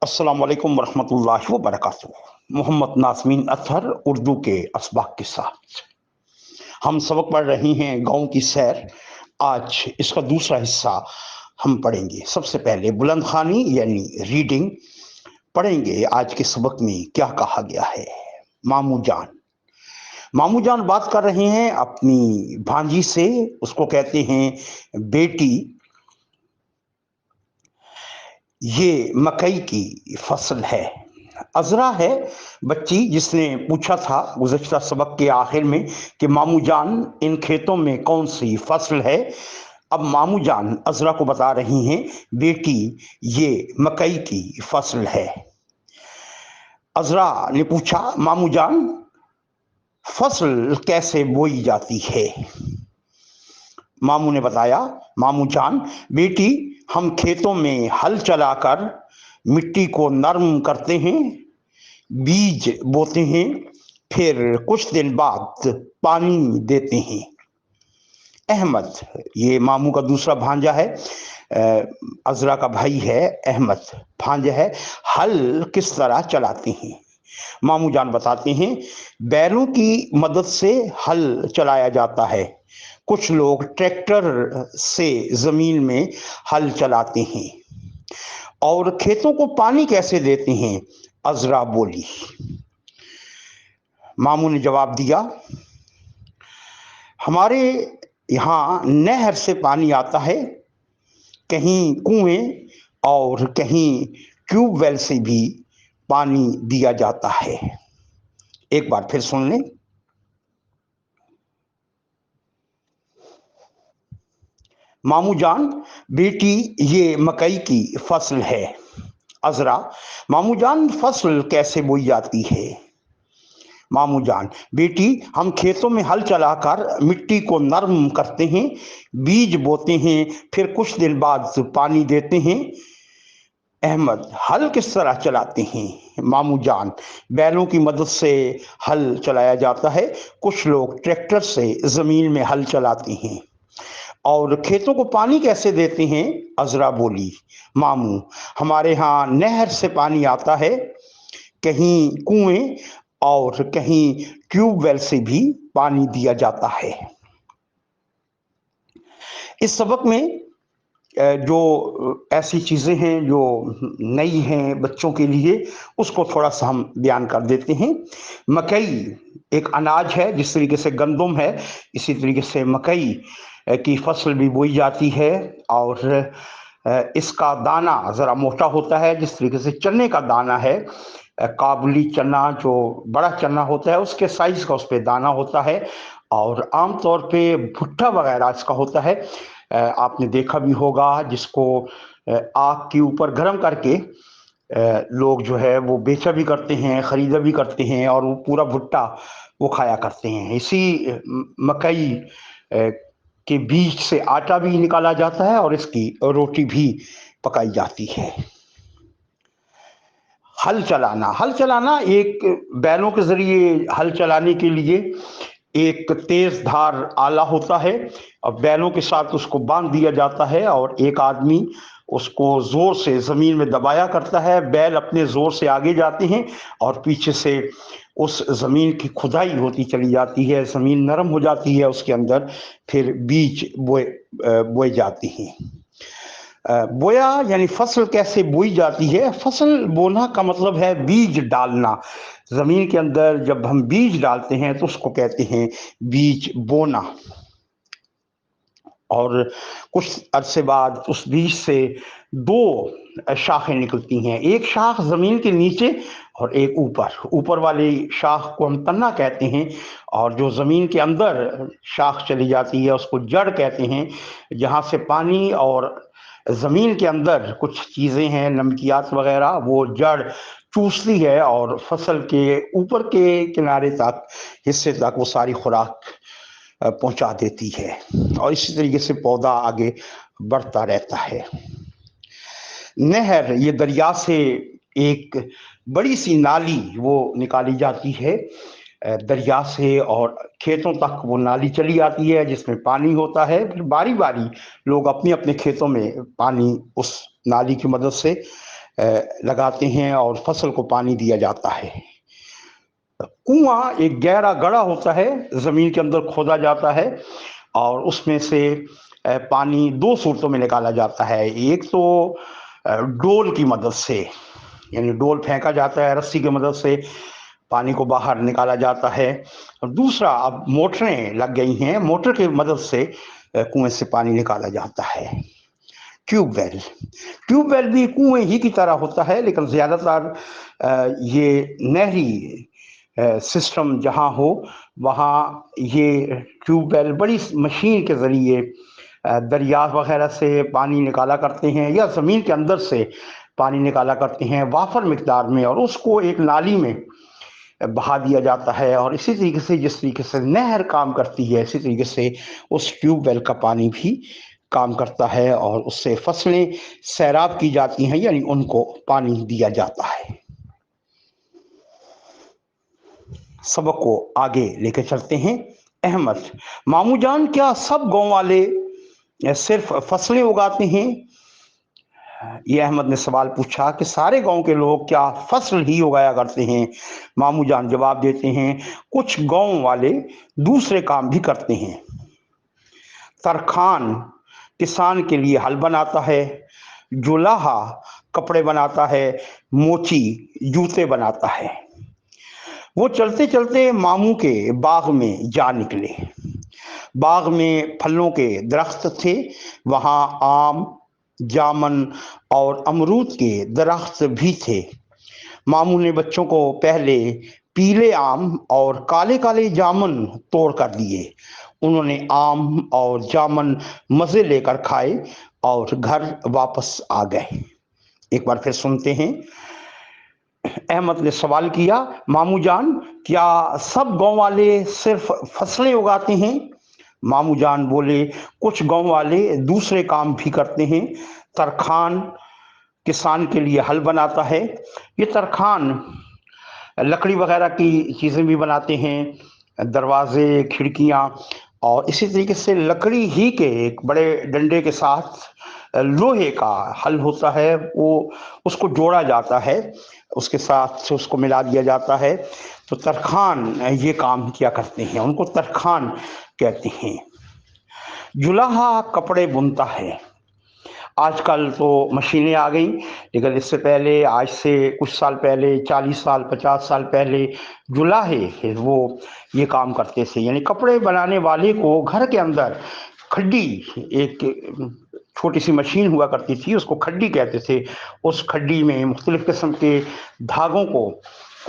अस्सलाम वालेकुम वरहमतुल्लाहि वबरकातुहू। मोहम्मद नाज़मीन अतहर उर्दू के असबाक के साथ हम सबक पढ़ रही हैं गाँव की सैर। आज इसका दूसरा हिस्सा हम पढ़ेंगे। सबसे पहले बुलंद खानी यानी रीडिंग पढ़ेंगे। आज के सबक में क्या कहा गया है। मामू जान बात कर रहे हैं अपनी भांजी से। उसको कहते हैं बेटी, ये मकई की फसल है। अजरा है बच्ची जिसने पूछा था गुज़श्ता सबक के आखिर में कि मामू जान इन खेतों में कौन सी फसल है। अब मामू जान अजरा को बता रही हैं बेटी ये मकई की फसल है। अजरा ने पूछा मामू जान फसल कैसे बोई जाती है। मामू ने बताया मामू जान बेटी हम खेतों में हल चलाकर मिट्टी को नरम करते हैं, बीज बोते हैं, फिर कुछ दिन बाद पानी देते हैं। अहमद, ये मामू का दूसरा भांजा है, अजरा का भाई है अहमद, भांजा है। हल किस तरह चलाते हैं। मामू जान बताते हैं बैलों की मदद से हल चलाया जाता है। कुछ लोग ट्रैक्टर से जमीन में हल चलाते हैं। और खेतों को पानी कैसे देते हैं, अजरा बोली। मामू ने जवाब दिया हमारे यहाँ नहर से पानी आता है, कहीं कुएं और कहीं ट्यूबवेल से भी पानी दिया जाता है। एक बार फिर सुन लें। मामू जान बेटी ये मकई की फसल है। अजरा मामू जान फसल कैसे बोई जाती है। मामू जान बेटी हम खेतों में हल चलाकर मिट्टी को नरम करते हैं, बीज बोते हैं, फिर कुछ दिन बाद पानी देते हैं। अहमद हल किस तरह चलाते हैं। मामू जान बैलों की मदद से हल चलाया जाता है। कुछ लोग ट्रैक्टर से जमीन में हल चलाते हैं। और खेतों को पानी कैसे देते हैं, अजरा बोली। मामू हमारे यहाँ नहर से पानी आता है, कहीं कुएं और कहीं ट्यूबवेल से भी पानी दिया जाता है। इस सबक में जो ऐसी चीज़ें हैं जो नई हैं बच्चों के लिए, उसको थोड़ा सा हम बयान कर देते हैं। मकई एक अनाज है, जिस तरीके से गंदम है इसी तरीके से मकई की फसल भी बोई जाती है। और इसका दाना ज़रा मोटा होता है, जिस तरीके से चने का दाना है। काबुली चना जो बड़ा चना होता है उसके साइज़ का उस पर दाना होता है। और आमतौर पे भुट्टा वगैरह इसका होता है, आपने देखा भी होगा, जिसको आग के ऊपर गर्म करके लोग जो है वो बेचा भी करते हैं, ख़रीदा भी करते हैं, और वो पूरा भुट्टा वो खाया करते हैं। इसी मकई के बीज से आटा भी निकाला जाता है और इसकी रोटी भी पकाई जाती है। हल चलाना एक बैलों के जरिए हल चलाने के लिए एक तेज धार आला होता है और बैलों के साथ उसको बांध दिया जाता है और एक आदमी उसको जोर से जमीन में दबाया करता है। बैल अपने जोर से आगे जाते हैं और पीछे से उस जमीन की खुदाई होती चली जाती है, जमीन नरम हो जाती है, उसके अंदर फिर बीज बोए जाते हैं। बोया यानी फसल कैसे बोई जाती है। फसल बोना का मतलब है बीज डालना। जमीन के अंदर जब हम बीज डालते हैं तो उसको कहते हैं बीज बोना। और कुछ अरसे बाद उस बीज से दो शाखें निकलती हैं, एक शाख जमीन के नीचे और एक ऊपर वाली शाख को हम तना कहते हैं। और जो जमीन के अंदर शाख चली जाती है उसको जड़ कहते हैं, जहाँ से पानी और जमीन के अंदर कुछ चीजें हैं नमकियात वगैरह वो जड़ चूसती है और फसल के ऊपर के किनारे तक हिस्से तक वो सारी खुराक पहुंचा देती है और इसी तरीके से पौधा आगे बढ़ता रहता है। नहर ये दरिया से एक बड़ी सी नाली वो निकाली जाती है दरिया से और खेतों तक वो नाली चली आती है जिसमें पानी होता है। फिर बारी बारी लोग अपने अपने खेतों में पानी उस नाली की मदद से लगाते हैं और फसल को पानी दिया जाता है। कुआं एक गहरा गड्ढा होता है, जमीन के अंदर खोदा जाता है और उसमें से पानी दो सूरतों में निकाला जाता है। एक तो डोल की मदद से, यानी डोल फेंका जाता है, रस्सी की मदद से पानी को बाहर निकाला जाता है। और दूसरा, अब मोटरें लग गई हैं, मोटर की मदद से कुएं से पानी निकाला जाता है। ट्यूबवेल, ट्यूबवेल भी कुएं ही की तरह होता है, लेकिन ज्यादातर ये नहरी सिस्टम जहां हो वहां ये ट्यूबवेल बड़ी मशीन के जरिए दरिया वगैरह से पानी निकाला करते हैं या जमीन के अंदर से पानी निकाला करते हैं वाफर मिकदार में, और उसको एक नाली में बहा दिया जाता है। और इसी तरीके से जिस तरीके से नहर काम करती है, इसी तरीके से उस ट्यूबवेल का पानी भी काम करता है और उससे फसलें सैराब की जाती हैं, यानी उनको पानी दिया जाता है। सबक को आगे लेकर चलते हैं। अहमद, मामू जान, क्या सब गांव वाले सिर्फ फसलें उगाते हैं? ये अहमद ने सवाल पूछा कि सारे गांव के लोग क्या फसल ही उगाया करते हैं? मामू जान जवाब देते हैं, कुछ गांव वाले दूसरे काम भी करते हैं। तरखान किसान के लिए हल बनाता है, जुलाहा कपड़े बनाता है, मोची जूते बनाता है। वो चलते चलते मामू के बाग में जा निकले। बाग में फलों के दरख्त थे, वहां आम, जामन और अमरूद के दरख्त भी थे। मामू ने बच्चों को पहले पीले आम और काले काले जामन तोड़ कर दिए। उन्होंने आम और जामन मजे लेकर खाए और घर वापस आ गए। एक बार फिर सुनते हैं। अहमद ने सवाल किया, मामू जान, क्या सब गांव वाले सिर्फ फसलें उगाते हैं? मामू जान बोले, कुछ गांव वाले दूसरे काम भी करते हैं। तरखान किसान के लिए हल बनाता है। ये तरखान लकड़ी वगैरह की चीज़ें भी बनाते हैं, दरवाजे, खिड़कियां, और इसी तरीके से लकड़ी ही के एक बड़े डंडे के साथ लोहे का हल होता है, वो उसको जोड़ा जाता है, उसके साथ उसको मिला दिया जाता है। तो तरखान ये काम किया करते हैं, उनको तरखान कहते हैं। जुलाहा कपड़े बुनता है। आजकल तो मशीनें आ गई, लेकिन इससे पहले, आज से कुछ साल पहले, 40 साल 50 साल पहले जुलाहे वो ये काम करते थे। यानी कपड़े बनाने वाले को घर के अंदर खड्डी, एक छोटी सी मशीन हुआ करती थी, उसको खड्डी कहते थे। उस खड्डी में मुख्तलिफ किस्म के धागों को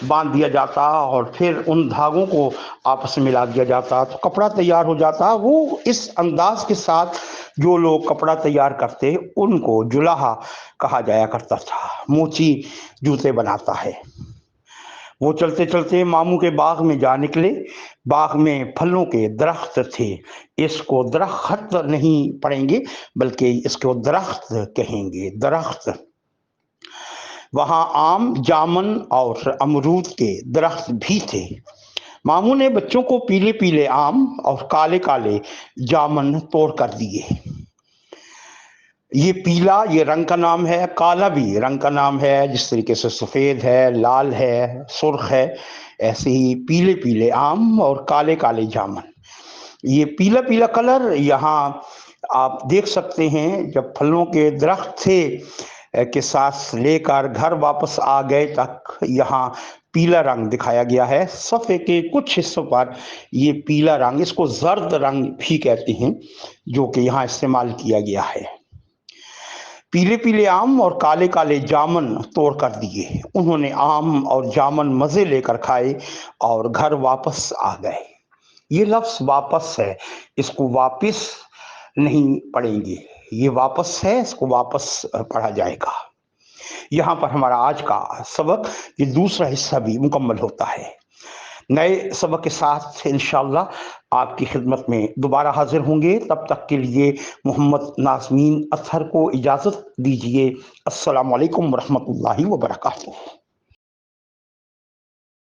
बांध दिया जाता और फिर उन धागों को आपस में मिला दिया जाता तो कपड़ा तैयार हो जाता। वो इस अंदाज के साथ जो लोग कपड़ा तैयार करते उनको जुलाहा कहा जाया करता था। मोची जूते बनाता है। वो चलते चलते मामू के बाग में जा निकले। बाग में फलों के दरख्त थे। इसको दरख्त नहीं पढ़ेंगे, बल्कि इसको दरख्त कहेंगे, दरख्त। वहां आम, जामन और अमरूद के दरख्त भी थे। मामू ने बच्चों को पीले पीले आम और काले काले जामन तोड़ कर दिए। ये पीला ये रंग का नाम है, काला भी रंग का नाम है। जिस तरीके से सफ़ेद है, लाल है, सुर्ख है, ऐसे ही पीले पीले आम और काले काले जामन। ये पीला पीला कलर यहाँ आप देख सकते हैं। जब फलों के दरख्त थे के साथ लेकर घर वापस आ गए तक यहाँ पीला रंग दिखाया गया है। सफ़े के कुछ हिस्सों पर ये पीला रंग, इसको जर्द रंग भी कहते हैं, जो कि यहाँ इस्तेमाल किया गया है। पीले पीले आम और काले काले जामन तोड़ कर दिए। उन्होंने आम और जामन मज़े लेकर खाए और घर वापस आ गए। ये लफ्ज़ वापस है, इसको वापस नहीं पढ़ेंगे, ये वापस है, इसको वापस पढ़ा जाएगा। यहाँ पर हमारा आज का सबक, ये दूसरा हिस्सा भी मुकम्मल होता है। नए सबक के साथ इंशाअल्लाह आपकी खिदमत में दोबारा हाजिर होंगे। तब तक के लिए मोहम्मद नाज़मीन अतहर को इजाज़त दीजिए। अस्सलामु अलैकुम वरहमतुल्लाहि वबरकातुहू।